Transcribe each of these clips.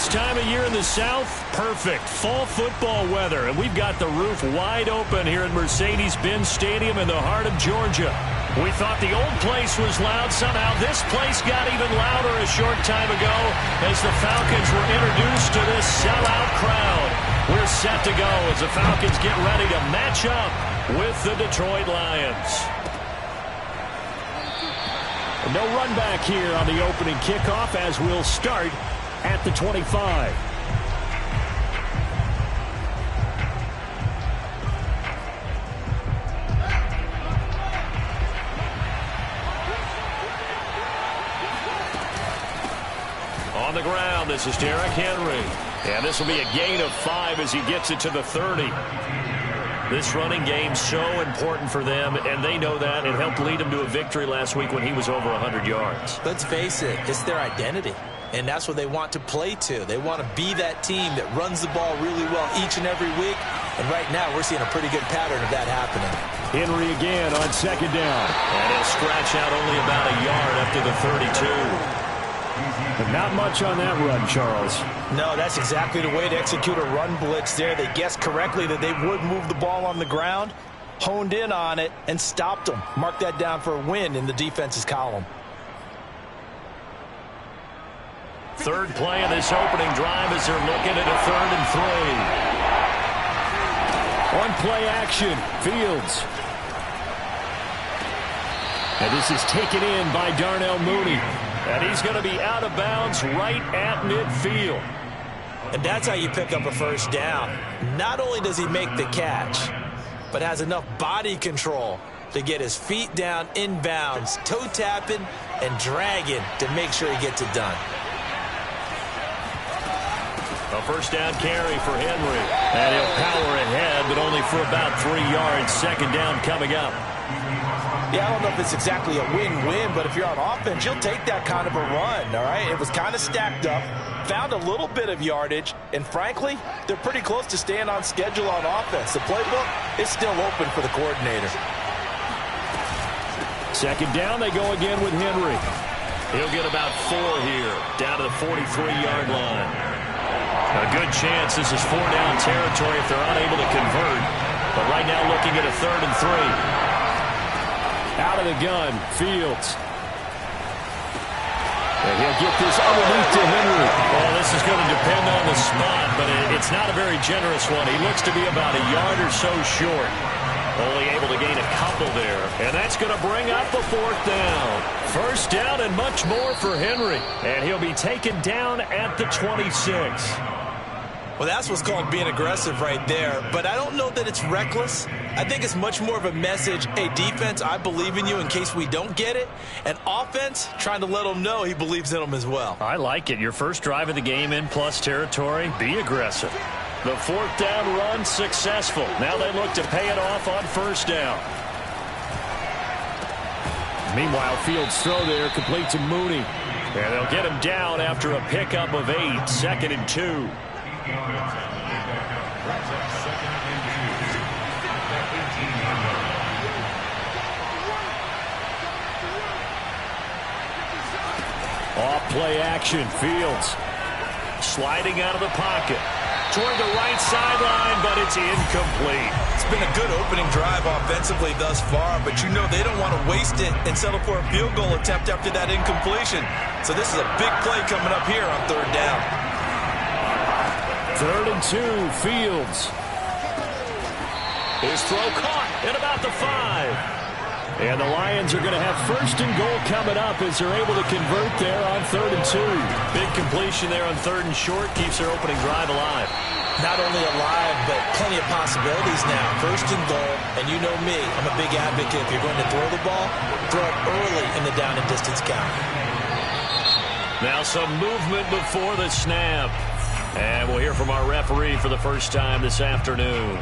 This time of year in the South, perfect. Fall football weather, and we've got the roof wide open here at Mercedes-Benz Stadium in the heart of Georgia. We thought the old place was loud. Somehow this place got even louder a short time ago as the Falcons were introduced to this sellout crowd. We're set to go as the Falcons get ready to match up with the Detroit Lions. No run back here on the opening kickoff as we'll start at the 25. On the ground, this is Derrick Henry. And this will be a gain of 5 as he gets it to the 30. This running game so important for them, and they know that. It helped lead them to a victory last week when he was over 100 yards. Let's face it, it's their identity, and that's what they want to play to. They want to be that team that runs the ball really well each and every week, and right now we're seeing a pretty good pattern of that happening. Henry again on second down. And he'll scratch out only about a yard up to the 32. But not much on that run, Charles. No, that's exactly the way to execute a run blitz there. They guessed correctly that they would move the ball on the ground, honed in on it, and stopped them. Mark that down for a win in the defense's column. Third play of this opening drive as they're looking at a 3rd and 3. On play action, Fields. And this is taken in by Darnell Mooney. And he's going to be out of bounds right at midfield. And that's how you pick up a first down. Not only does he make the catch, but has enough body control to get his feet down inbounds, toe tapping and dragging to make sure he gets it done. A first down carry for Henry. And he'll power ahead, but only for about 3 yards. Second down coming up. Yeah, I don't know if it's exactly a win-win, but if you're on offense, you'll take that kind of a run, all right? It was kind of stacked up, found a little bit of yardage, and frankly, they're pretty close to staying on schedule on offense. The playbook is still open for the coordinator. Second down, they go again with Henry. He'll get about 4 here, down to the 43-yard line. A good chance this is 4-down territory if they're unable to convert. But right now looking at a 3rd and 3. Out of the gun, Fields. And he'll get this underneath to Henry. Well, this is going to depend on the spot, but it's not a very generous one. He looks to be about a yard or so short. Only able to gain a couple there. And that's going to bring up a 4th down. First down and much more for Henry. And he'll be taken down at the 26. Well, that's what's called being aggressive right there. But I don't know that it's reckless. I think it's much more of a message, hey, defense, I believe in you in case we don't get it. And offense, trying to let them know he believes in them as well. I like it. Your first drive of the game in plus territory, be aggressive. The 4th down run successful. Now they look to pay it off on first down. Meanwhile, Fields' throw there complete to Mooney. And they'll get him down after a pickup of 8, 2nd and 2. Off play action, Fields sliding out of the pocket toward the right sideline, but it's incomplete. It's been a good opening drive offensively thus far, but you know they don't want to waste it and settle for a field goal attempt after that incompletion. So this is a big play coming up here on 3rd down. 3rd and 2, Fields. His throw caught at about the 5. And the Lions are going to have 1st and goal coming up as they're able to convert there on 3rd and 2. Big completion there on 3rd and short keeps their opening drive alive. Not only alive, but plenty of possibilities now. 1st and goal, and you know me, I'm a big advocate. If you're going to throw the ball, throw it early in the down and distance count. Now some movement before the snap. And we'll hear from our referee for the first time this afternoon.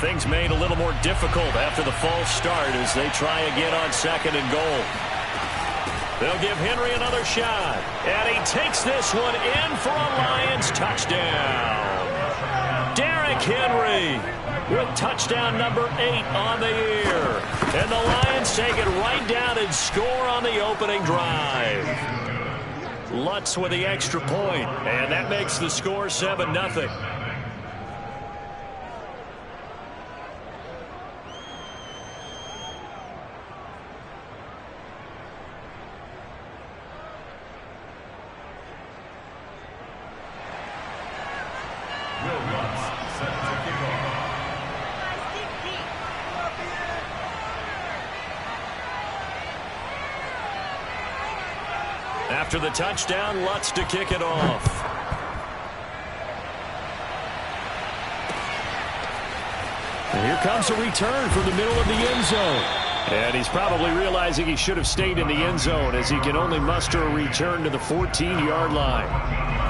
Things made a little more difficult after the false start as they try again on 2nd and goal. They'll give Henry another shot. And he takes this one in for a Lions touchdown. Derrick Henry with touchdown number 8 on the year. And the Lions Falcons take it right down and score on the opening drive. Lutz with the extra point, and that makes the score 7-0. After the touchdown, Lutz to kick it off. And here comes a return from the middle of the end zone. And he's probably realizing he should have stayed in the end zone as he can only muster a return to the 14-yard line.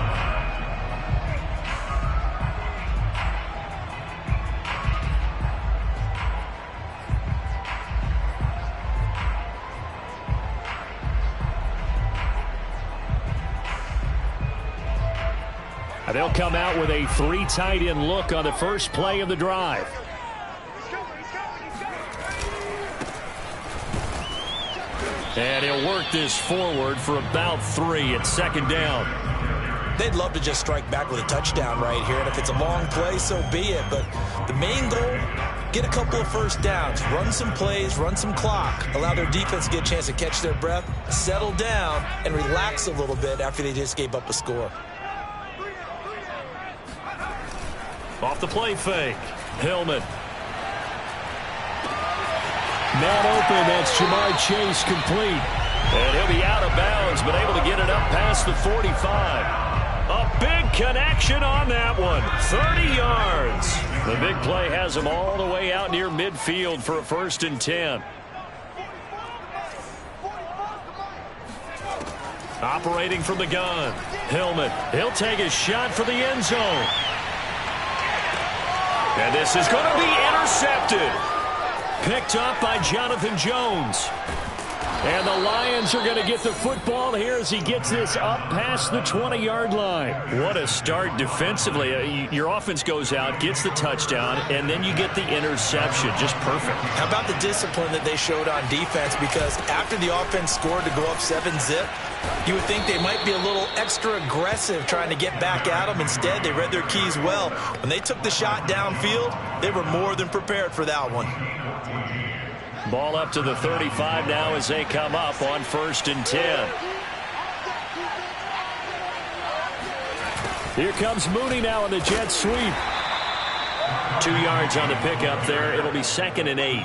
They'll come out with a 3 tight end look on the first play of the drive. And he'll work this forward for about 3 at second down. They'd love to just strike back with a touchdown right here, and if it's a long play, so be it. But the main goal, get a couple of first downs, run some plays, run some clock, allow their defense to get a chance to catch their breath, settle down, and relax a little bit after they just gave up a score. Off the play fake. Hillman. Man open. That's Jamar Chase complete. And he'll be out of bounds, but able to get it up past the 45. A big connection on that one. 30 yards. The big play has him all the way out near midfield for a 1st and 10. Operating from the gun. Hillman. He'll take a shot for the end zone. And this is going to be intercepted. Picked up by Jonathan Jones. And the Lions are going to get the football here as he gets this up past the 20-yard line. What a start defensively. Your offense goes out, gets the touchdown, and then you get the interception. Just perfect. How about the discipline that they showed on defense? Because after the offense scored to go up 7-zip, you would think they might be a little extra aggressive trying to get back at them. Instead, they read their keys well. When they took the shot downfield, they were more than prepared for that one. Ball up to the 35 now as they come up on 1st and 10. Here comes Mooney now in the jet sweep. 2 yards on the pickup there. It'll be 2nd and 8.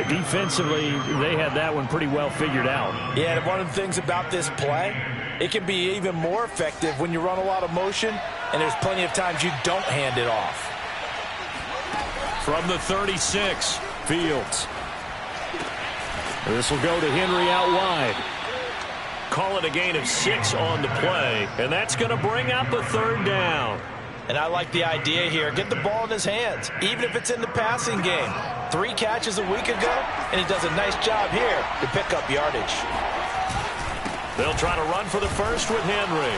Defensively, they had that one pretty well figured out. Yeah, and one of the things about this play, it can be even more effective when you run a lot of motion, and there's plenty of times you don't hand it off. From the 36, Fields. This will go to Henry out wide. Call it a gain of 6 on the play, and that's going to bring up a 3rd down. And I like the idea here. Get the ball in his hands, even if it's in the passing game. 3 catches a week ago, and he does a nice job here to pick up yardage. They'll try to run for the first with Henry.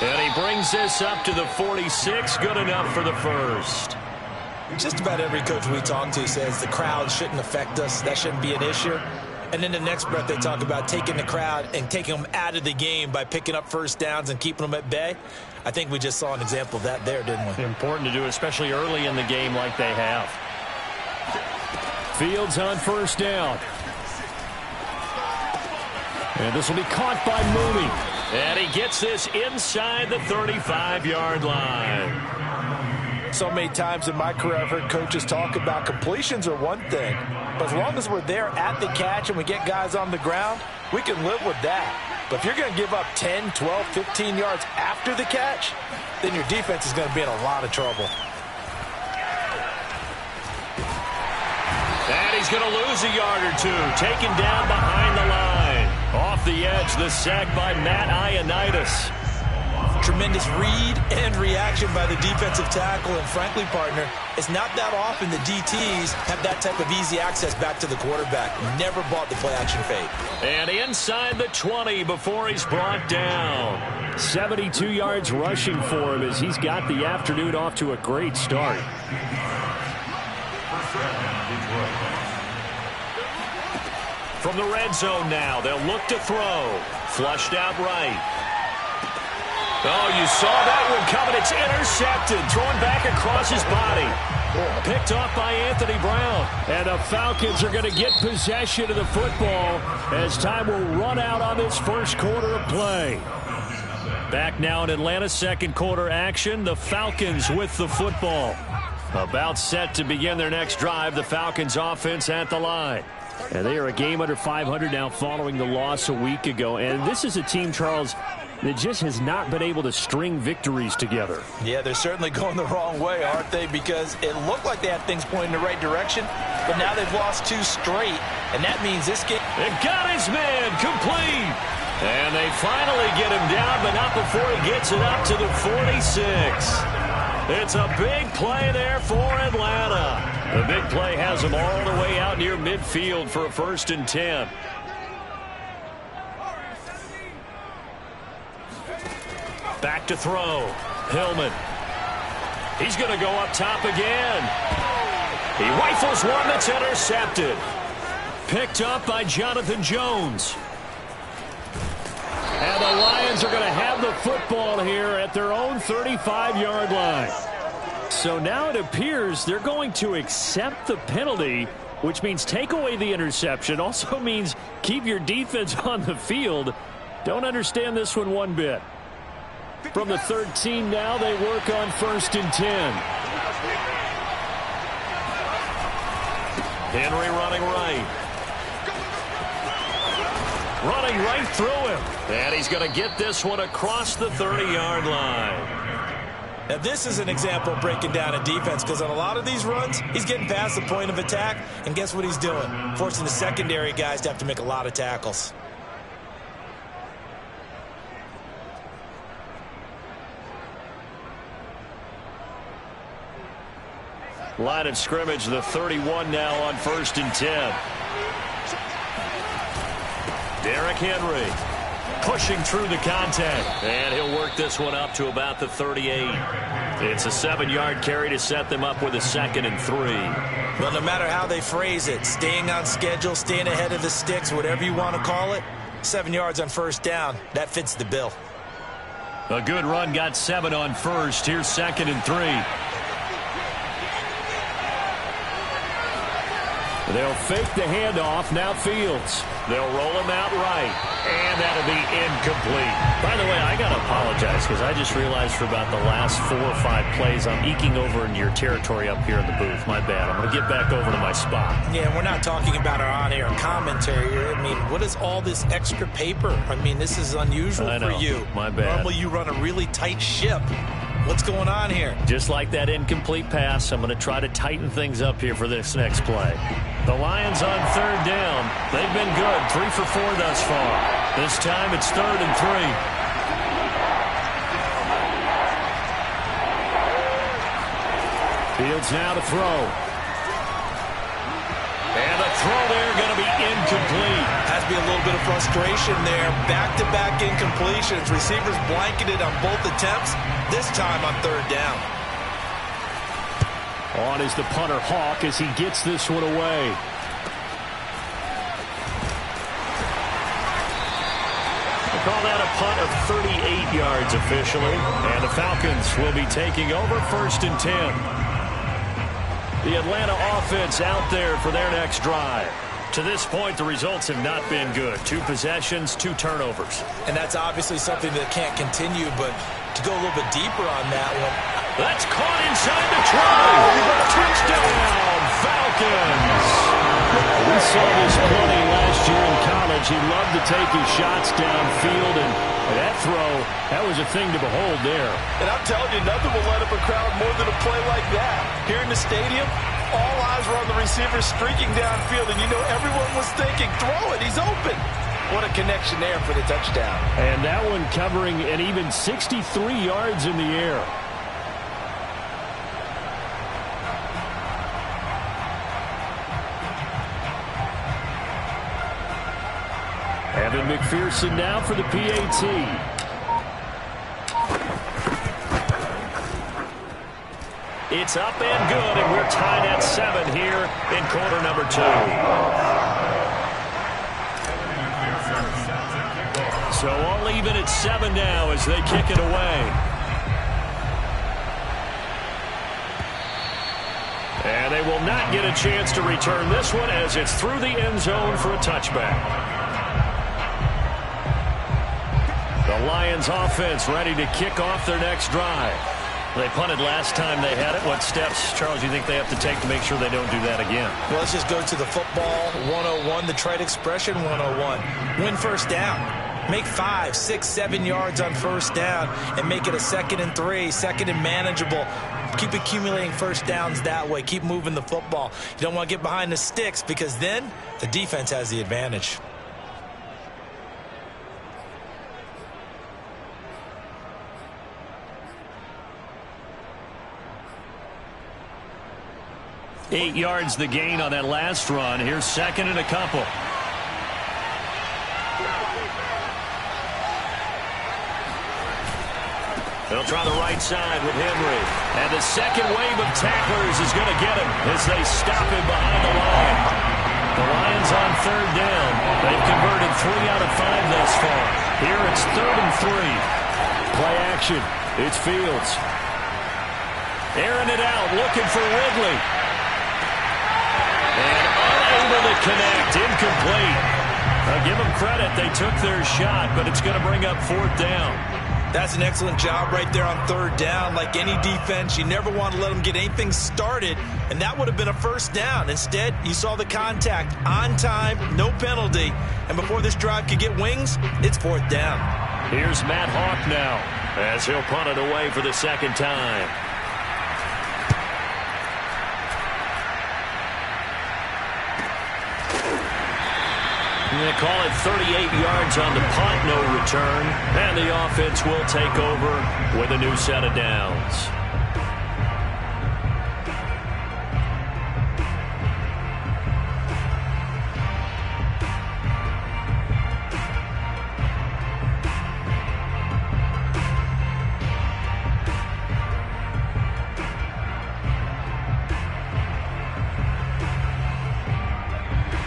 And he brings this up to the 46. Good enough for the first. Just about every coach we talk to says the crowd shouldn't affect us. That shouldn't be an issue. And in the next breath, they talk about taking the crowd and taking them out of the game by picking up first downs and keeping them at bay. I think we just saw an example of that there, didn't we? Important to do, especially early in the game like they have. Fields on 1st down. And this will be caught by Mooney. And he gets this inside the 35-yard line. So many times in my career I've heard coaches talk about completions are one thing, but as long as we're there at the catch and we get guys on the ground, we can live with that. But if you're going to give up 10, 12, 15 yards after the catch, then your defense is going to be in a lot of trouble. And he's going to lose a yard or 2, taken down behind the line. Off the edge, the sack by Matt Ioannidis. Tremendous read and reaction by the defensive tackle, and frankly, partner, it's not that often the DTs have that type of easy access back to the quarterback. Never bought the play-action fake. And inside the 20 before he's brought down. 72 yards rushing for him as he's got the afternoon off to a great start. From the red zone now, they'll look to throw. Flushed out right. Oh, you saw that one coming. It's intercepted. Thrown back across his body. Picked off by Anthony Brown. And the Falcons are going to get possession of the football as time will run out on this first quarter of play. Back now in Atlanta's second quarter action. The Falcons with the football. About set to begin their next drive. The Falcons offense at the line. And they are a game under 500 now following the loss a week ago. And this is a team, Charles, that just has not been able to string victories together. Yeah, they're certainly going the wrong way, aren't they? Because it looked like they had things pointing in the right direction, but now they've lost 2 straight, and that means this game... They got his man complete. And they finally get him down, but not before he gets it up to the 46. It's a big play there for Atlanta. The big play has them all the way out near midfield for a 1st and 10. Back to throw. Hillman. He's going to go up top again. He rifles one that's intercepted. Picked up by Jonathan Jones. And the Lions are going to have the football here at their own 35-yard line. So now it appears they're going to accept the penalty, which means take away the interception. Also means keep your defense on the field. Don't understand this one bit. From the 13 now, they work on 1st and 10. Henry running right. Running right through him. And he's going to get this one across the 30-yard line. Now, this is an example of breaking down a defense, because on a lot of these runs, he's getting past the point of attack, and guess what he's doing? Forcing the secondary guys to have to make a lot of tackles. Line of scrimmage, the 31 now on 1st and 10. Derrick Henry pushing through the contact. And he'll work this one up to about the 38. It's a 7-yard carry to set them up with a 2nd and 3. Well, no matter how they phrase it, staying on schedule, staying ahead of the sticks, whatever you want to call it, 7 yards on 1st down, that fits the bill. A good run, got 7 on 1st. Here's 2nd and 3. They'll fake the handoff. Now Fields. They'll roll him out right. And that'll be incomplete. By the way, I got to apologize because I just realized for about the last 4 or 5 plays I'm eking over in your territory up here in the booth. My bad. I'm going to get back over to my spot. Yeah, we're not talking about our on-air commentary. I mean, what is all this extra paper? I mean, this is unusual for you. My bad. Normally you run a really tight ship. What's going on here? Just like that incomplete pass, I'm going to try to tighten things up here for this next play. The Lions on 3rd down. They've been good. 3 for 4 thus far. This time it's 3rd and 3. Fields now to throw. And the throw there going to be incomplete. Has to be a little bit of frustration there. Back-to-back incompletions. Receivers blanketed on both attempts. This time on 3rd down. On is the punter Hawk as he gets this one away. We'll call that a punt of 38 yards officially. And the Falcons will be taking over 1st and 10. The Atlanta offense out there for their next drive. To this point, the results have not been good. 2 possessions, 2 turnovers. And that's obviously something that can't continue, but to go a little bit deeper on that one. That's caught inside the try. Touchdown, Falcons. We saw this plenty last year in college. He loved to take his shots downfield, and that throw, that was a thing to behold there. And I'm telling you, nothing will light up a crowd more than a play like that. Here in the stadium, all eyes were on the receiver streaking downfield, and you know everyone was thinking, throw it, he's open. What a connection there for the touchdown. And that one covering an even 63 yards in the air. Evan McPherson now for the PAT. It's up and good, and we're tied at 7 here in quarter number 2. even at 7 now as they kick it away. And they will not get a chance to return this one as it's through the end zone for a touchback. The Lions offense ready to kick off their next drive. They punted last time they had it. What steps, Charles, do you think they have to take to make sure they don't do that again? Well, let's just go to the football 101, the trade expression 101. Win first down. Make 5, 6, 7 yards on first down and make it a 2nd and 3, 2nd and manageable. Keep accumulating first downs that way. Keep moving the football. You don't want to get behind the sticks because then the defense has the advantage. Eight yards the gain on that last run. Here's 2nd and a couple. They'll try the right side with Henry. And the second wave of tacklers is going to get him as they stop him behind the line. The Lions on 3rd down. They've converted 3 out of 5 thus far. Here it's 3rd and 3. Play action. It's Fields. Airing it out, looking for Ridley. And unable to connect, incomplete. I'll give them credit, they took their shot, but it's going to bring up 4th down. That's an excellent job right there on 3rd down. Like any defense, you never want to let them get anything started, and that would have been a first down. Instead, you saw the contact on time, no penalty, and before this drive could get wings, it's 4th down. Here's Matt Hawk now as he'll punt it away for the 2nd time. They call it 38 yards on the punt, no return. And the offense will take over with a new set of downs.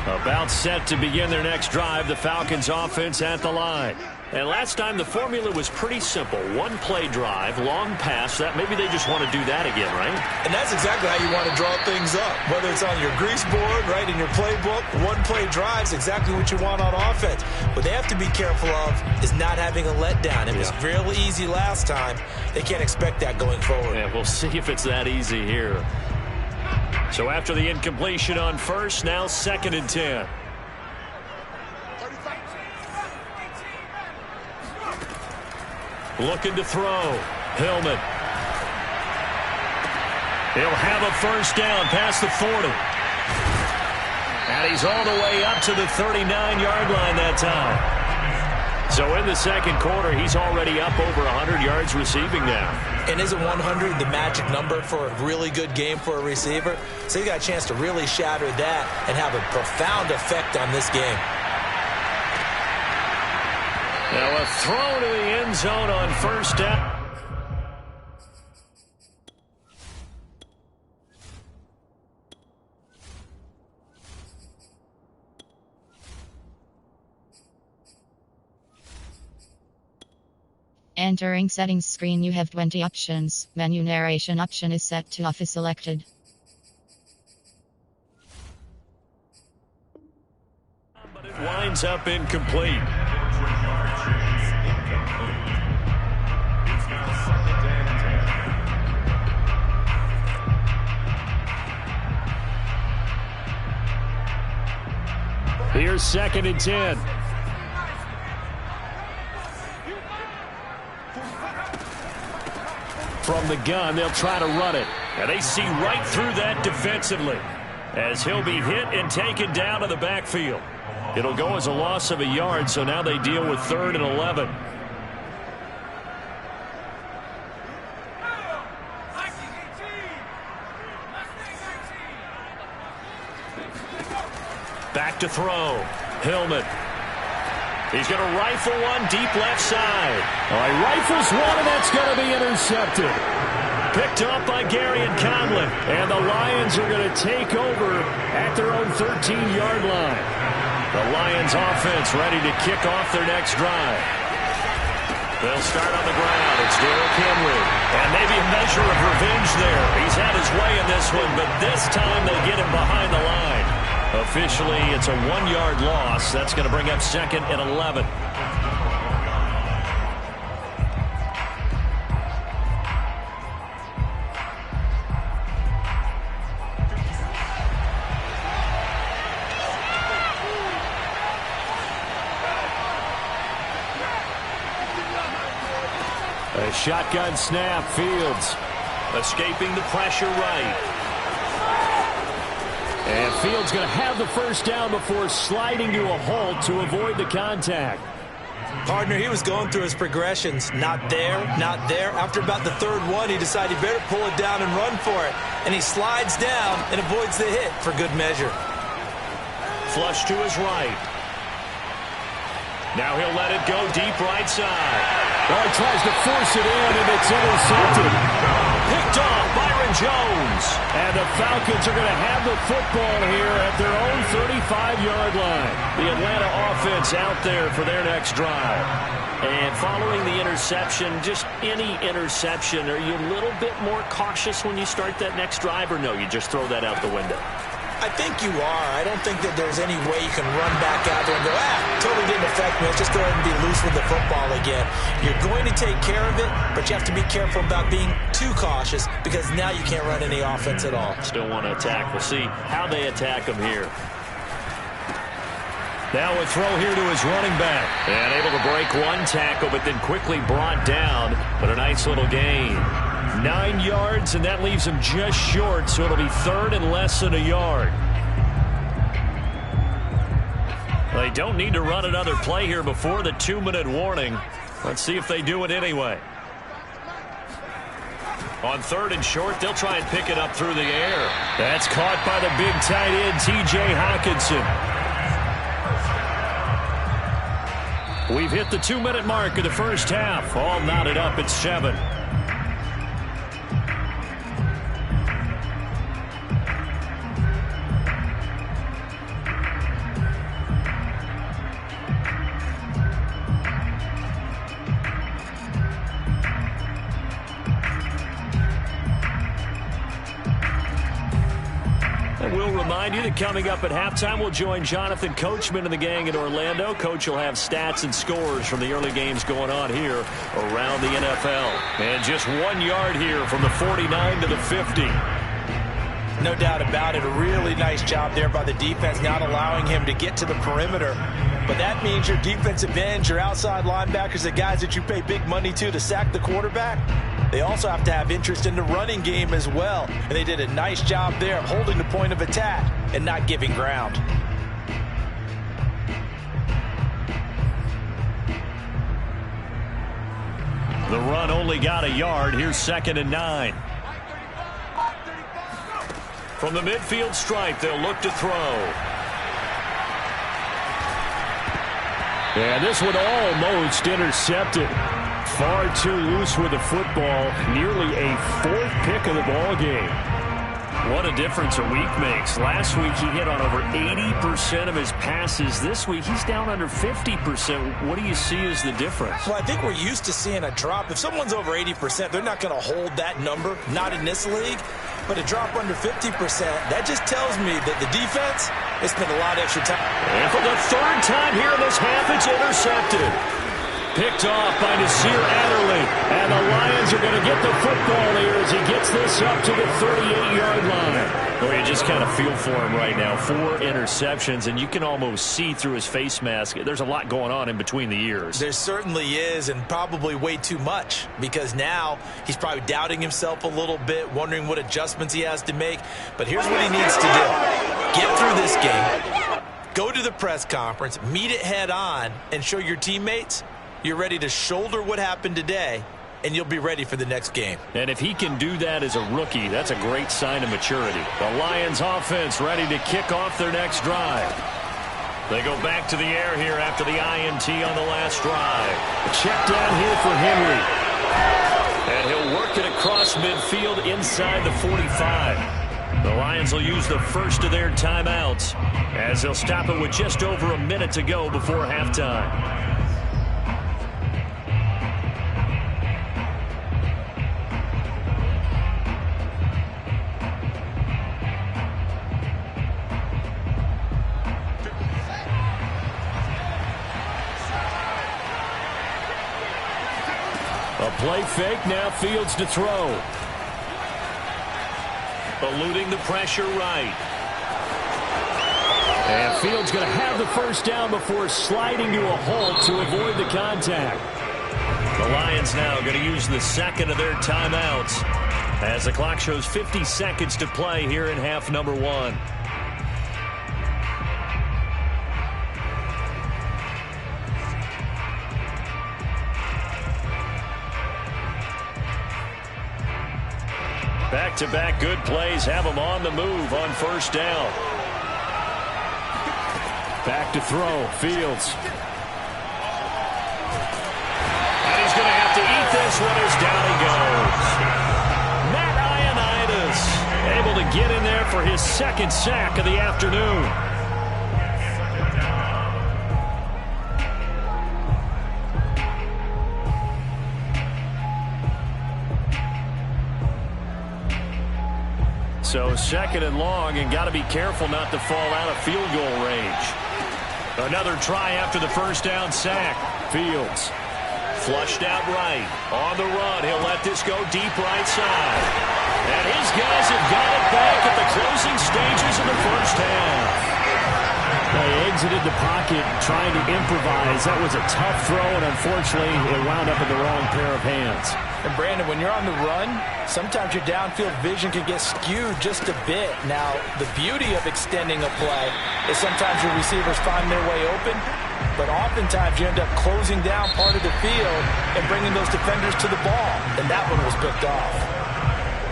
About set to begin their next drive, the Falcons offense at the line. And last time the formula was pretty simple. One play drive, long pass. That maybe they just want to do that again, right? And that's exactly how you want to draw things up. Whether it's on your grease board, right, in your playbook, one play drive is exactly what you want on offense. What they have to be careful of is not having a letdown. It was real easy last time. They can't expect that going forward. Yeah, we'll see if it's that easy here. So after the incompletion on first, now 2nd and 10. Looking to throw. Hillman. He'll have a first down past the 40. And he's all the way up to the 39-yard line that time. So in the 2nd quarter, he's already up over 100 yards receiving now. And isn't 100 the magic number for a really good game for a receiver? So you got a chance to really shatter that and have a profound effect on this game. Now a throw to the end zone on first down. Entering settings screen, you have 20 options. Menu narration option is set to off is selected. But it winds up incomplete. Here's 2nd and 10. From the gun, they'll try to run it. And they see right through that defensively as he'll be hit and taken down to the backfield. It'll go as a loss of a yard, so now they deal with 3rd and 11. Back to throw. Hillman. He's going to rifle one deep left side. Oh, he rifles one, and that's going to be intercepted. Picked up by Gary and Conlon. And the Lions are going to take over at their own 13-yard line. The Lions offense ready to kick off their next drive. They'll start on the ground. It's Derrick Henry. And maybe a measure of revenge there. He's had his way in this one, but this time they get him behind the line. Officially, it's a 1-yard loss. That's going to bring up 2nd and 11. A shotgun snap. Fields escaping the pressure right. And Fields going to have the first down before sliding to a halt to avoid the contact. Partner, he was going through his progressions. Not there, not there. After about the 3rd one, he decided he better pull it down and run for it. And he slides down and avoids the hit for good measure. Flush to his right. Now he'll let it go deep right side. Oh, he tries to force it in, and it's intercepted. Picked off Byron Jones. And the Falcons are going to have the football here at their own 35-yard line. The Atlanta offense out there for their next drive. And following the interception, just any interception, are you a little bit more cautious when you start that next drive, or no, you just throw that out the window? I think you are. I don't think that there's any way you can run back out there and go, totally didn't affect me. Let's just go ahead and be loose with the football again. You're going to take care of it, but you have to be careful about being too cautious because now you can't run any offense at all. Still want to attack. We'll see how they attack him here. Now a throw here to his running back. And able to break one tackle, but then quickly brought down. But a nice little gain. 9 yards, and that leaves him just short, so it'll be 3rd and less than a yard. They don't need to run another play here before the 2-minute warning. Let's see if they do it anyway. On 3rd and short, they'll try and pick it up through the air. That's caught by the big tight end, T.J. Hockenson. We've hit the 2-minute mark of the first half. All knotted up at 7. We'll remind you that coming up at halftime, we'll join Jonathan Coachman and the gang in Orlando. Coach will have stats and scores from the early games going on here around the NFL. And just 1 yard here from the 49 to the 50. No doubt about it. A really nice job there by the defense, not allowing him to get to the perimeter. But that means your defensive ends, your outside linebackers, the guys that you pay big money to sack the quarterback, they also have to have interest in the running game as well. And they did a nice job there of holding the point of attack and not giving ground. The run only got a yard. Here's 2nd and 9. From the midfield stripe, they'll look to throw. And this one almost intercepted. Far too loose with the football. Nearly a 4th pick of the ball game. What a difference a week makes. Last week he hit on over 80% of his passes. This week he's down under 50%. What do you see as the difference? Well, I think we're used to seeing a drop. If someone's over 80%, they're not going to hold that number. Not in this league. But a drop under 50%, that just tells me that the defense, they spent a lot of extra time. And for the 3rd time here in this half, it's intercepted. Picked off by Nasir Adderley. And the Lions are going to get the football here as he gets this up to the 38-yard line. Well, you just kind of feel for him right now. 4 interceptions, and you can almost see through his face mask. There's a lot going on in between the ears. There certainly is, and probably way too much, because now he's probably doubting himself a little bit, wondering what adjustments he has to make. But here's what he needs to do. Get through this game, go to the press conference, meet it head on, and show your teammates you're ready to shoulder what happened today, and you'll be ready for the next game. And if he can do that as a rookie, that's a great sign of maturity. The Lions offense ready to kick off their next drive. They go back to the air here after the INT on the last drive. A check down here for Henry. And he'll work it across midfield inside the 45. The Lions will use the first of their timeouts as they'll stop it with just over a minute to go before halftime. A play fake, now Fields to throw. Eluding the pressure right. And Fields going to have the first down before sliding to a halt to avoid the contact. The Lions now going to use the second of their timeouts as the clock shows 50 seconds to play here in half number 1. Back-to-back good plays have them on the move on first down. Back to throw, Fields. And he's going to have to eat this one as down he goes. Matt Ioannidis able to get in there for his second sack of the afternoon. So second and long, and got to be careful not to fall out of field goal range. Another try after the first down sack. Fields flushed out right. On the run, he'll let this go deep right side. And his guys have got it back at the closing stages of the first half. They exited the pocket trying to improvise. That was a tough throw, and unfortunately, it wound up in the wrong pair of hands. And Brandon, when you're on the run, sometimes your downfield vision can get skewed just a bit. Now, the beauty of extending a play is sometimes your receivers find their way open, but oftentimes you end up closing down part of the field and bringing those defenders to the ball, and that one was picked off.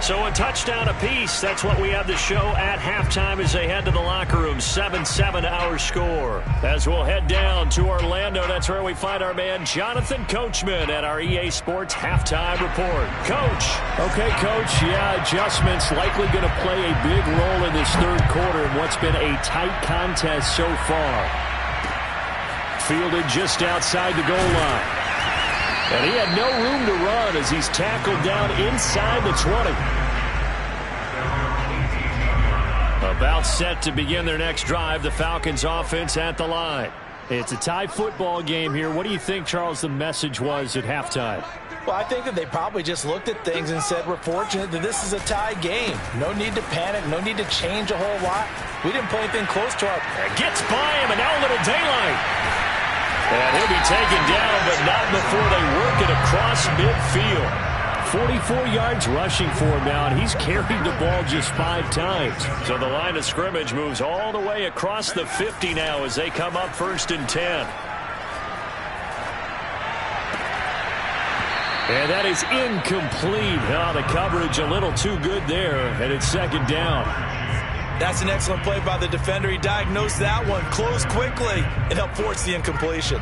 So a touchdown apiece. That's what we have to show at halftime as they head to the locker room. 7-7 our score. As we'll head down to Orlando, that's where we find our man Jonathan Coachman at our EA Sports Halftime Report. Coach. Okay, Coach. Yeah, adjustments likely going to play a big role in this third quarter in what's been a tight contest so far. Fielded just outside the goal line. And he had no room to run as he's tackled down inside the 20. About set to begin their next drive, the Falcons offense at the line. It's a tie football game here. What do you think, Charles, the message was at halftime? Well, I think that they probably just looked at things and said, we're fortunate that this is a tie game. No need to panic. No need to change a whole lot. We didn't play anything close to our... Gets by him, and now a little daylight. And he'll be taken down, but not before they work it across midfield. 44 yards rushing for him now, and he's carried the ball just 5 times. So the line of scrimmage moves all the way across the 50 now as they come up 1st and 10. And that is incomplete. Oh, the coverage a little too good there, and it's 2nd down. That's an excellent play by the defender. He diagnosed that one, closed quickly, and helped force the incompletion.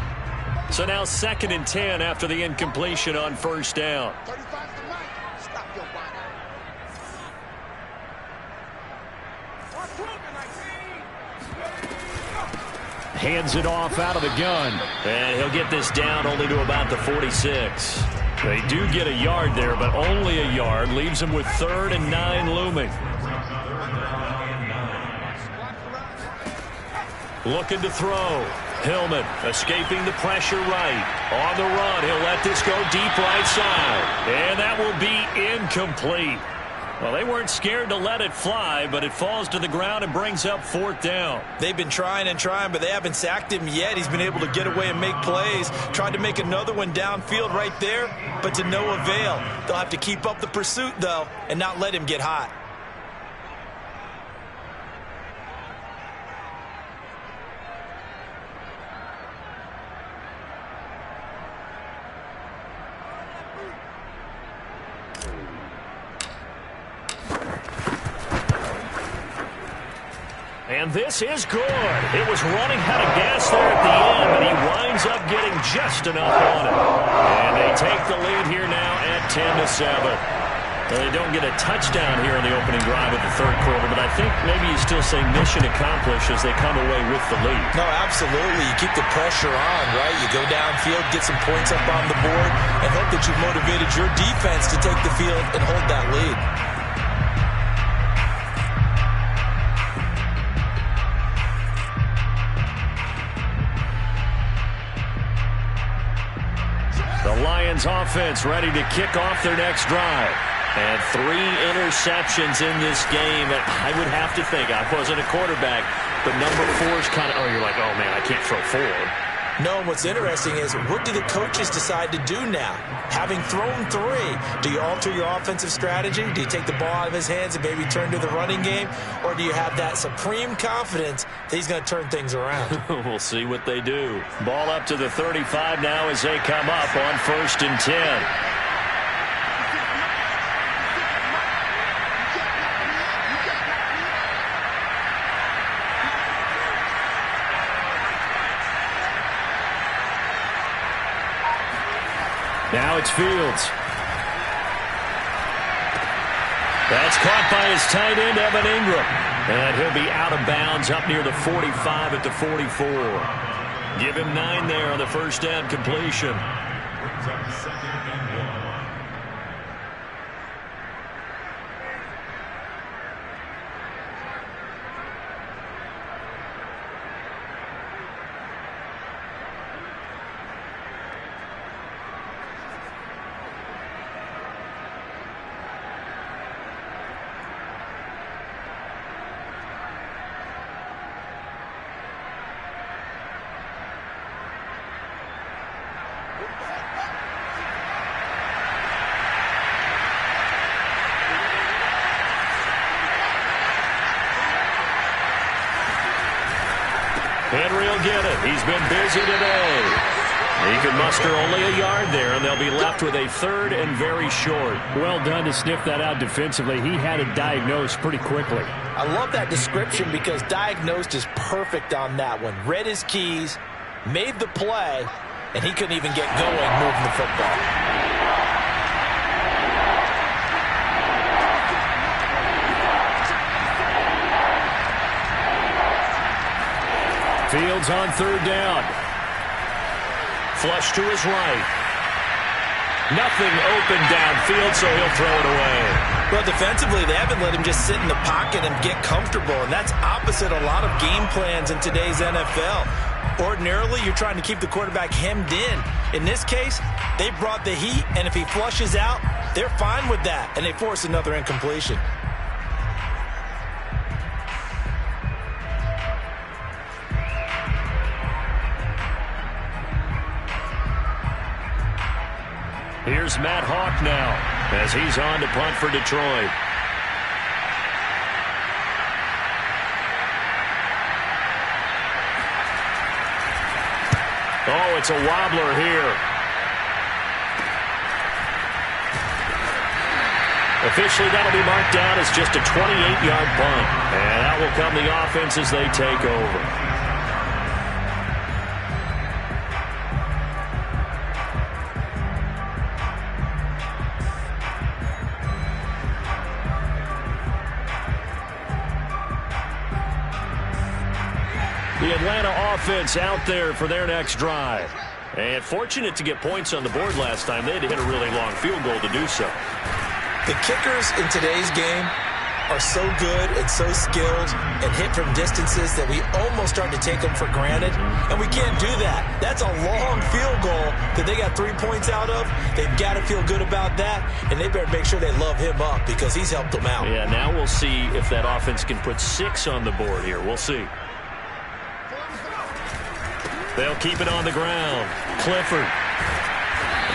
So now 2nd and 10 after the incompletion on 1st down. Hands it off out of the gun. And he'll get this down only to about the 46. They do get a yard there, but only a yard. Leaves them with 3rd and 9 looming. Looking to throw. Hillman escaping the pressure right. On the run, he'll let this go deep right side. And that will be incomplete. Well, they weren't scared to let it fly, but it falls to the ground and brings up 4th down. They've been trying and trying, but they haven't sacked him yet. He's been able to get away and make plays. Tried to make another one downfield right there, but to no avail. They'll have to keep up the pursuit, though, and not let him get hot. And this is good. It was running out of gas there at the end, but he winds up getting just enough on it. And they take the lead here now at 10-7. Well, they don't get a touchdown here in the opening drive of the 3rd quarter, but I think maybe you still say mission accomplished as they come away with the lead. No, absolutely. You keep the pressure on, right? You go downfield, get some points up on the board, and hope that you've motivated your defense to take the field and hold that lead. The Lions offense ready to kick off their next drive. And 3 interceptions in this game. And I would have to think, I wasn't a quarterback, but number 4 is kind of, oh, you're like, oh, man, I can't throw 4. No, and what's interesting is, what do the coaches decide to do now? Having thrown 3, do you alter your offensive strategy? Do you take the ball out of his hands and maybe turn to the running game? Or do you have that supreme confidence that he's going to turn things around? We'll see what they do. Ball up to the 35 now as they come up on 1st and 10. Now it's Fields. That's caught by his tight end, Evan Ingram. And he'll be out of bounds up near the 45 at the 44. Give him 9 there on the first down completion. Henry will get it. He's been busy today. He can muster only a yard there, and they'll be left with a 3rd and very short. Well done to sniff that out defensively. He had it diagnosed pretty quickly. I love that description because diagnosed is perfect on that one. Read his keys, made the play, and he couldn't even get going moving the football. Fields on 3rd down. Flush to his right. Nothing open downfield, so he'll throw it away. Well, defensively, they haven't let him just sit in the pocket and get comfortable, and that's opposite a lot of game plans in today's NFL. Ordinarily, you're trying to keep the quarterback hemmed in. In this case, they brought the heat, and if he flushes out, they're fine with that, and they force another incompletion. Here's Matt Hawk now as he's on to punt for Detroit. Oh, it's a wobbler here. Officially, that'll be marked down as just a 28-yard punt. And that will come the offense as they take over. The Atlanta offense out there for their next drive. And fortunate to get points on the board last time. They had to hit a really long field goal to do so. The kickers in today's game are so good and so skilled and hit from distances that we almost start to take them for granted. And we can't do that. That's a long field goal that they got 3 points out of. They've got to feel good about that. And they better make sure they love him up because he's helped them out. Yeah, now we'll see if that offense can put 6 on the board here. We'll see. They'll keep it on the ground. Clifford.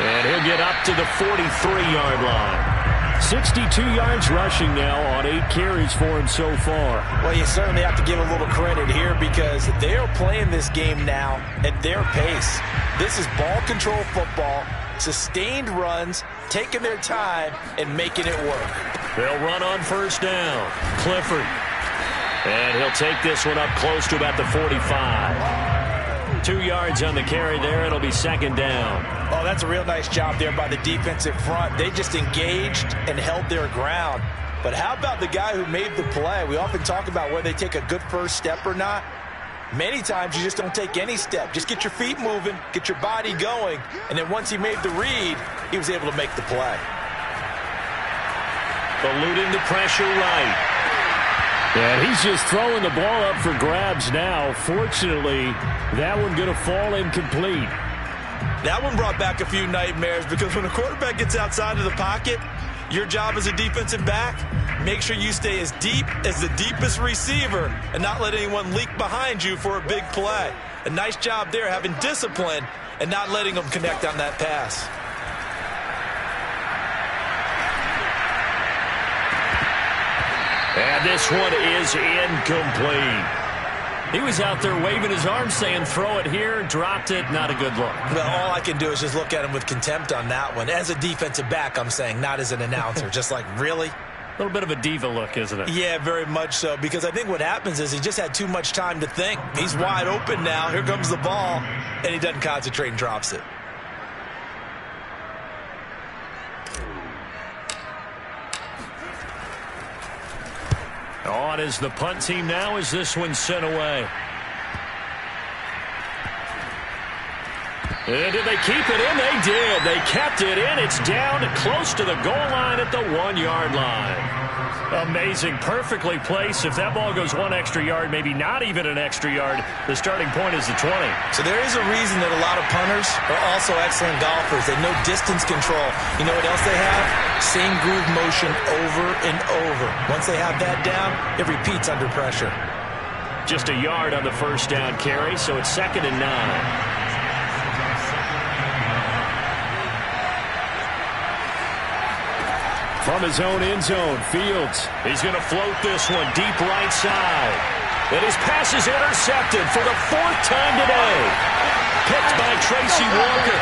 And he'll get up to the 43-yard line. 62 yards rushing now on 8 carries for him so far. Well, you certainly have to give a little credit here because they are playing this game now at their pace. This is ball control football, sustained runs, taking their time, and making it work. They'll run on first down. Clifford. And he'll take this one up close to about the 45. 2 yards on the carry there. It'll be second down. Oh, that's a real nice job there by the defensive front. They just engaged and held their ground. But how about the guy who made the play? We often talk about whether they take a good first step or not. Many times you just don't take any step. Just get your feet moving, get your body going, and then once he made the read, he was able to make the play. Eluding the pressure right. Yeah, he's just throwing the ball up for grabs now. Fortunately, that one going to fall incomplete. That one brought back a few nightmares because when a quarterback gets outside of the pocket, your job as a defensive back, make sure you stay as deep as the deepest receiver and not let anyone leak behind you for a big play. A nice job there having discipline and not letting them connect on that pass. And this one is incomplete. He was out there waving his arms saying, throw it here, dropped it, not a good look. Well, all I can do is just look at him with contempt on that one. As a defensive back, I'm saying, not as an announcer. Just like, really? A little bit of a diva look, isn't it? Yeah, very much so, because I think what happens is he just had too much time to think. He's wide open now. Here comes the ball, and he doesn't concentrate and drops it. On is the punt team now as this one's sent away. And did they keep it in? They did. They kept it in. It's down close to the goal line at the 1-yard line. Amazing. Perfectly placed. If that ball goes one extra yard, maybe not even an extra yard, the starting point is the 20. So there is a reason that a lot of punters are also excellent golfers. They know distance control. You know what else they have? Same groove motion over and over. Once they have that down, it repeats under pressure. Just a yard on the first down carry, so it's 2nd and 9. From his own end zone, Fields. He's going to float this one deep right side. And his pass is intercepted for the 4th time today. Picked by Tracy Walker.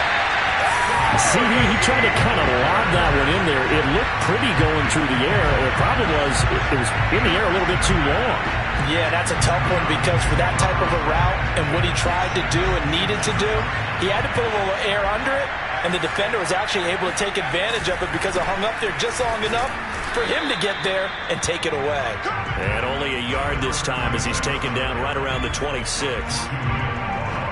CD, he tried to kind of lob that one in there. It looked pretty going through the air. The problem was it was in the air a little bit too long. Yeah, that's a tough one because for that type of a route and what he tried to do and needed to do, he had to put a little air under it. And the defender was actually able to take advantage of it because it hung up there just long enough for him to get there and take it away. And only a yard this time as he's taken down right around the 26.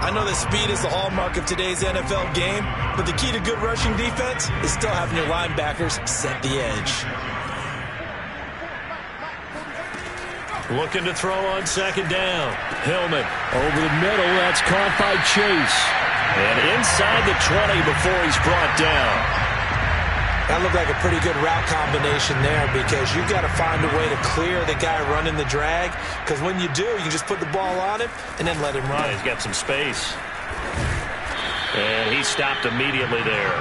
I know that speed is the hallmark of today's NFL game, but the key to good rushing defense is still having your linebackers set the edge. Looking to throw on 2nd down. Hillman over the middle. That's caught by Chase. And inside the 20 before he's brought down. That looked like a pretty good route combination there because you've got to find a way to clear the guy running the drag because when you do, you just put the ball on him and then let him run. Yeah, he's got some space. And he stopped immediately there.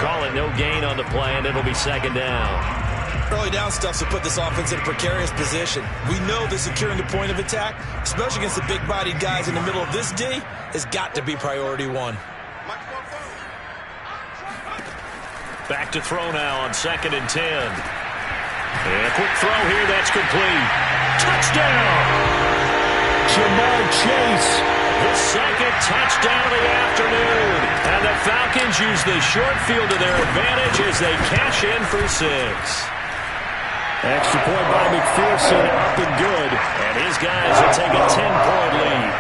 Call it no gain on the play, and it'll be 2nd down. Early down stuff to put this offense in a precarious position. We know that securing the point of attack, especially against the big-bodied guys in the middle of this D, has got to be priority 1. Back to throw now on 2nd and 10. And a quick throw here, that's complete. Touchdown! Jamar Chase, the 2nd touchdown of the afternoon. And the Falcons use the short field to their advantage as they cash in for 6. Extra point by McPherson, up and good. And his guys will take a 10-point lead.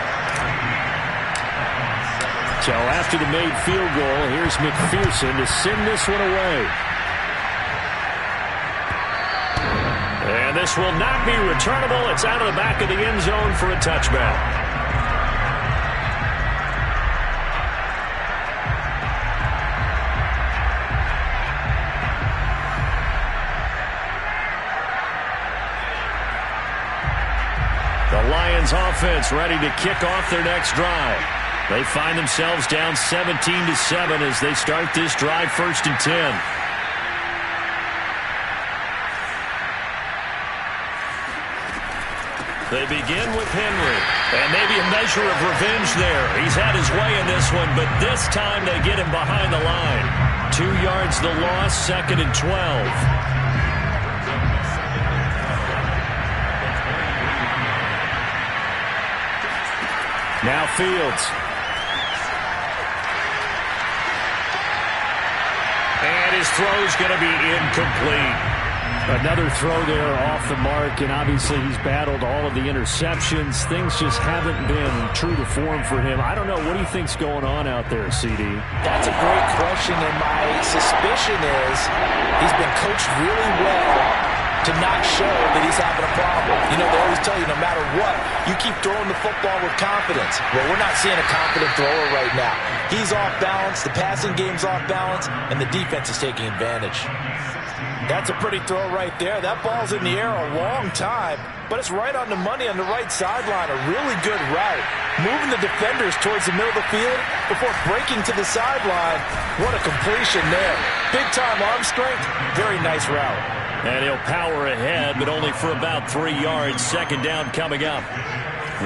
So after the made field goal, here's McPherson to send this one away. And this will not be returnable. It's out of the back of the end zone for a touchback. The Lions offense ready to kick off their next drive. They find themselves down 17-7 as they start this drive 1st and 10. They begin with Henry, and maybe a measure of revenge there. He's had his way in this one, but this time they get him behind the line. 2 yards the loss, 2nd and 12. Now Fields. And his throw's going to be incomplete. Another throw there off the mark, and obviously he's battled all of the interceptions. Things just haven't been true to form for him. I don't know. What do you think's going on out there, CD? That's a great question, and my suspicion is he's been coached really well to not show that he's having a problem. You know, they always tell you no matter what, you keep throwing the football with confidence. Well, we're not seeing a confident thrower right now. He's off balance, the passing game's off balance, and the defense is taking advantage. That's a pretty throw right there. That ball's in the air a long time, but it's right on the money on the right sideline. A really good route. Moving the defenders towards the middle of the field before breaking to the sideline. What a completion there. Big-time arm strength. Very nice route. And he'll power ahead, but only for about 3 yards. Second down coming up.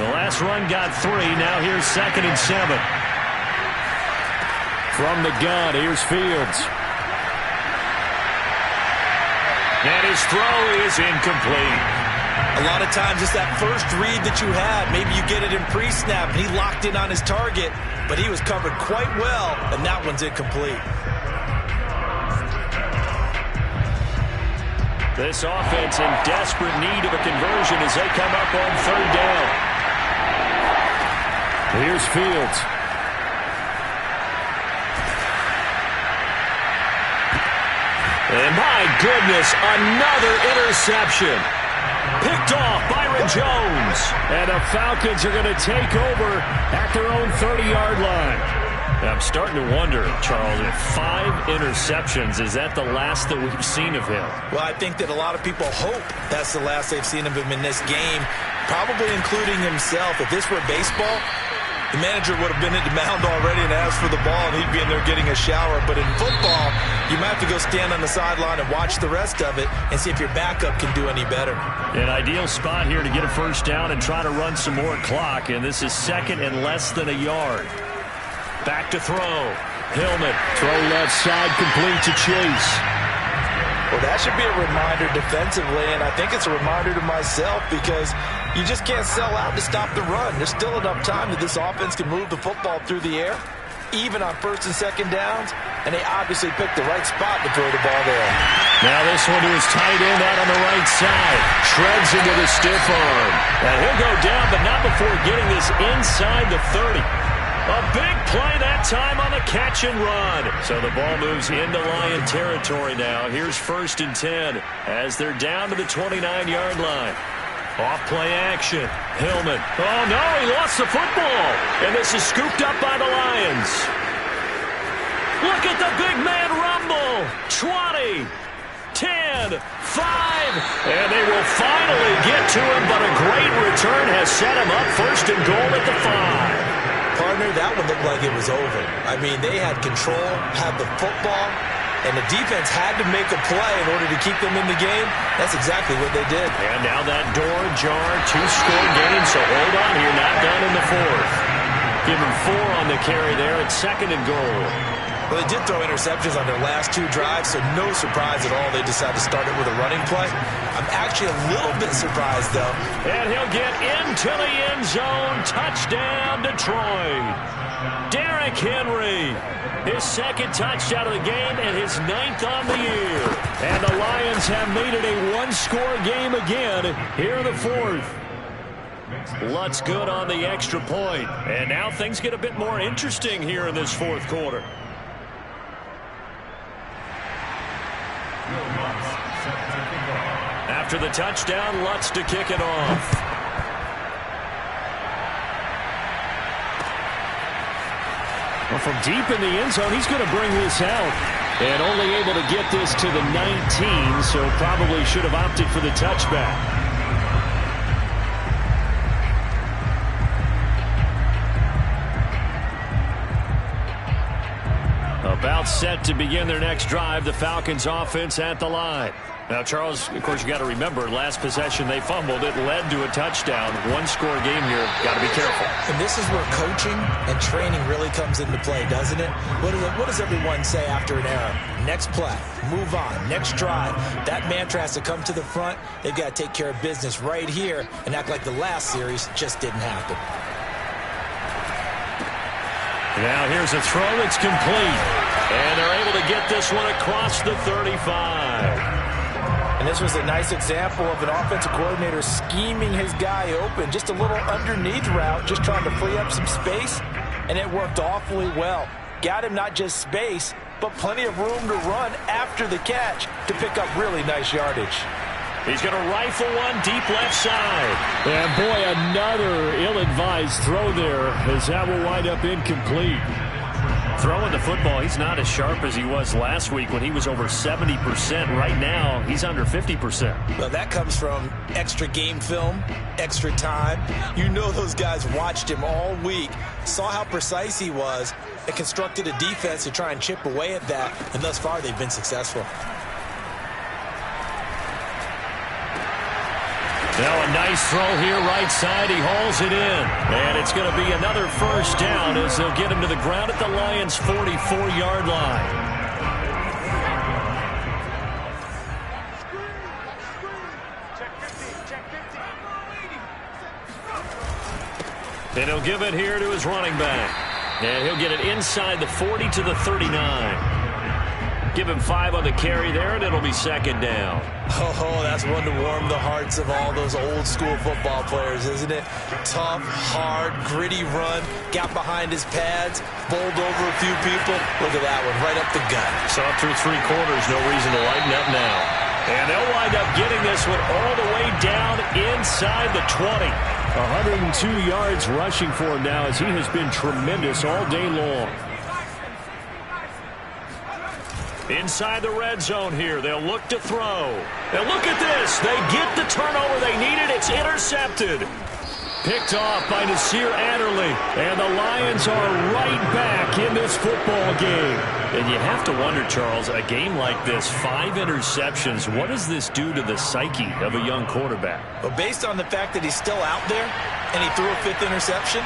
The last run got 3. Now here's 2nd and 7. From the gun, here's Fields. And his throw is incomplete. A lot of times it's that first read that you have. Maybe you get it in pre-snap, and he locked in on his target, but he was covered quite well, and that one's incomplete. This offense in desperate need of a conversion as they come up on 3rd down. Here's Fields. And my goodness, another interception. Picked off Byron Jones. And the Falcons are going to take over at their own 30-yard line. I'm starting to wonder, Charles, if 5 interceptions, is that the last that we've seen of him? Well, I think that a lot of people hope that's the last they've seen of him in this game, probably including himself. If this were baseball, the manager would have been at the mound already and asked for the ball, and he'd be in there getting a shower. But in football, you might have to go stand on the sideline and watch the rest of it and see if your backup can do any better. An ideal spot here to get a first down and try to run some more clock, and this is 2nd and less than a yard. Back to throw. Hillman, throw left side, complete to Chase. Well, that should be a reminder defensively, and I think it's a reminder to myself because you just can't sell out to stop the run. There's still enough time that this offense can move the football through the air, even on 1st and 2nd downs, and they obviously picked the right spot to throw the ball there. Now this one to his tight end out on the right side. Shreds into the stiff arm. And he'll go down, but not before getting this inside the 30. A big play that time on the catch and run. So the ball moves into Lion territory now. Here's 1st and 10 as they're down to the 29-yard line. Off play action. Hillman. Oh, no, he lost the football. And this is scooped up by the Lions. Look at the big man rumble. 20, 10, 5. And they will finally get to him, but a great return has set him up 1st and goal at the 5. Partner, that one looked like it was over. I mean, they had control, had the football, and the defense had to make a play in order to keep them in the game. That's exactly what they did. And now that door ajar, 2-score game, so hold on here, not done in the 4th. Give him 4 on the carry there at 2nd and goal. Well, they did throw interceptions on their last 2 drives, so no surprise at all they decided to start it with a running play. I'm actually a little bit surprised, though. And he'll get into the end zone. Touchdown, Detroit. Derrick Henry, his 2nd touchdown of the game and his 9th on the year. And the Lions have made it a 1-score game again here in the 4th. Lutz good on the extra point. And now things get a bit more interesting here in this 4th quarter. After the touchdown, Lutz to kick it off. Well, from deep in the end zone, he's going to bring this out. And only able to get this to the 19, so probably should have opted for the touchback. About set to begin their next drive, the Falcons offense at the line. Now, Charles, of course, you got to remember, last possession they fumbled. It led to a touchdown. 1-score game here. Got to be careful. And this is where coaching and training really comes into play, doesn't it? What does everyone say after an error? Next play, move on, next drive. That mantra has to come to the front. They've got to take care of business right here and act like the last series just didn't happen. Now here's a throw. It's complete. And they're able to get this one across the 35. And this was a nice example of an offensive coordinator scheming his guy open. Just a little underneath route, just trying to free up some space. And it worked awfully well. Got him not just space, but plenty of room to run after the catch to pick up really nice yardage. He's going to rifle one deep left side. And boy, another ill-advised throw there as that will wind up incomplete. Throwing the football, he's not as sharp as he was last week when he was over 70%. Right now, he's under 50%. Well, that comes from extra game film, extra time. You know those guys watched him all week, saw how precise he was, and constructed a defense to try and chip away at that, and thus far they've been successful. Now a nice throw here right side. He hauls it in. And it's going to be another first down as they'll get him to the ground at the Lions' 44-yard line. And he'll give it here to his running back. And he'll get it inside the 40 to the 39. Give him 5 on the carry there, and it'll be second down. Oh, that's one to warm the hearts of all those old school football players, isn't it? Tough, hard, gritty run, got behind his pads, bowled over a few people. Look at that one, right up the gut. Saw through 3 quarters, no reason to lighten up now. And they'll wind up getting this one all the way down inside the 20. 102 yards rushing for him now as he has been tremendous all day long. Inside the red zone here, they'll look to throw. And look at this. They get the turnover they needed. It's intercepted. Picked off by Nasir Adderley. And the Lions are right back in this football game. And you have to wonder, Charles, a game like this, 5 interceptions, what does this do to the psyche of a young quarterback? Well, based on the fact that he's still out there and he threw a 5th interception,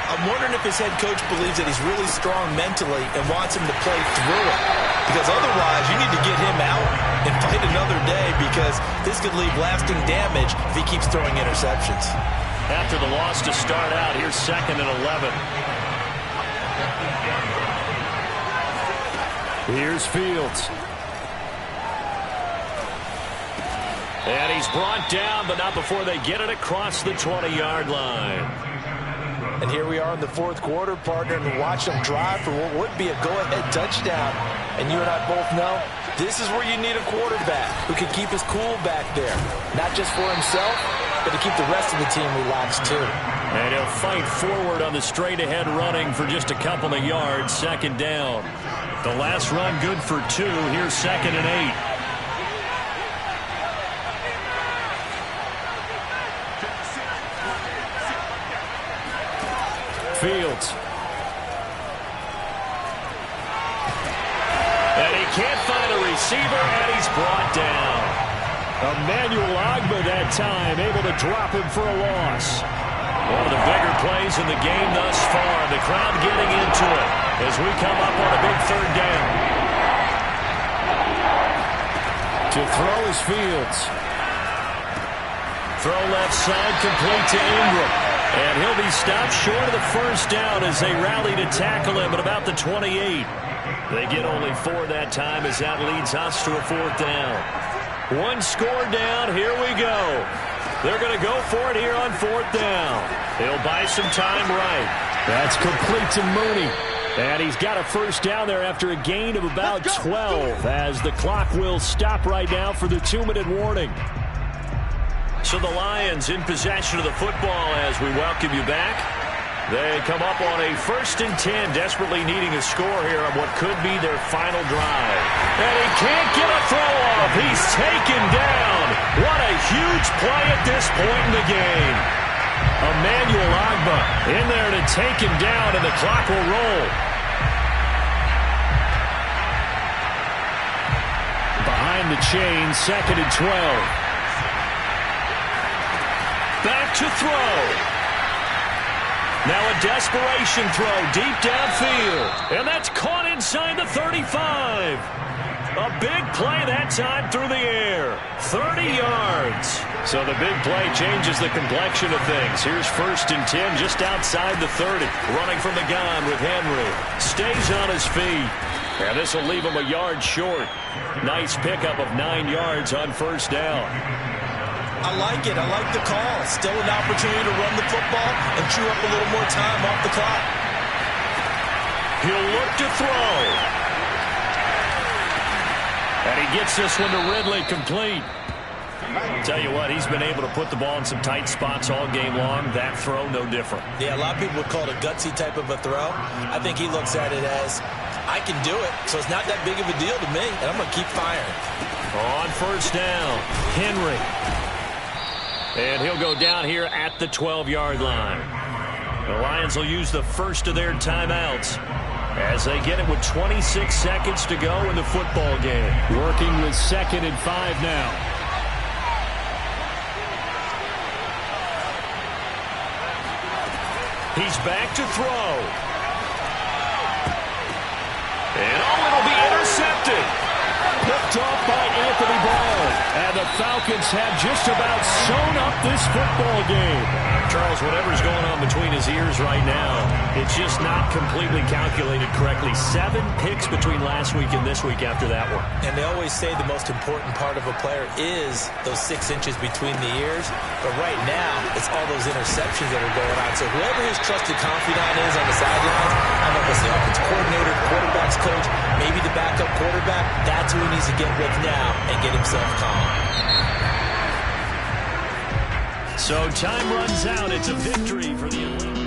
I'm wondering if his head coach believes that he's really strong mentally and wants him to play through it. Because otherwise, you need to get him out and fight another day because this could leave lasting damage if he keeps throwing interceptions. After the loss to start out, here's 2nd and 11. Here's Fields. And he's brought down, but not before they get it across the 20-yard line. And here we are in the 4th quarter, partner, and watch them drive for what would be a go-ahead touchdown. And you and I both know this is where you need a quarterback who can keep his cool back there. Not just for himself, but to keep the rest of the team relaxed too. And he'll fight forward on the straight-ahead running for just a couple of yards, 2nd down. The last run good for 2. Here's 2nd and 8. Fields. And he can't find a receiver, and he's brought down. Emmanuel Ogbah that time, able to drop him for a loss. One of the bigger plays in the game thus far. The crowd getting into it as we come up on a big 3rd down. To throw is Fields. Throw left side, complete to Ingram. And he'll be stopped short of the first down as they rally to tackle him at about the 28. They get only 4 that time as that leads us to a 4th down. 1 score down. Here we go. They're going to go for it here on 4th down. He'll buy some time right. That's complete to Mooney. And he's got a first down there after a gain of about 12 as the clock will stop right now for the 2-minute warning. So the Lions in possession of the football as we welcome you back. They come up on a 1st and 10, desperately needing a score here on what could be their final drive. And he can't get a throw off. He's taken down. What a huge play at this point in the game. Emmanuel Ogbah in there to take him down, and the clock will roll. Behind the chain, 2nd and 12. Back to throw. Now a desperation throw deep downfield. And that's caught inside the 35. A big play that time through the air. 30 yards. So the big play changes the complexion of things. Here's 1st and 10 just outside the 30. Running from the gun with Henry. Stays on his feet. And this will leave him a yard short. Nice pickup of 9 yards on 1st down. I like it. I like the call. Still an opportunity to run the football and chew up a little more time off the clock. He'll look to throw. And he gets this one to Ridley complete. Tell you what, he's been able to put the ball in some tight spots all game long. That throw, no different. Yeah, a lot of people would call it a gutsy type of a throw. I think he looks at it as, I can do it, so it's not that big of a deal to me, and I'm going to keep firing. On first down, Henry. And he'll go down here at the 12-yard line. The Lions will use the first of their timeouts as they get it with 26 seconds to go in the football game. Working with 2nd and 5 now. He's back to throw. And it'll be intercepted. Picked off by Anthony Ball. And the Falcons have just about sewn up this football game. Charles, whatever's going on between his ears right now, it's just not completely calculated correctly. 7 picks between last week and this week after that one. And they always say the most important part of a player is those 6 inches between the ears. But right now, it's all those interceptions that are going on. So whoever his trusted confidant is on the sidelines, I don't know if it's the offensive coordinator, quarterback's coach, maybe the backup quarterback, that's who he needs to get with now and get himself calm. So time runs out. It's a victory for the Atlantic.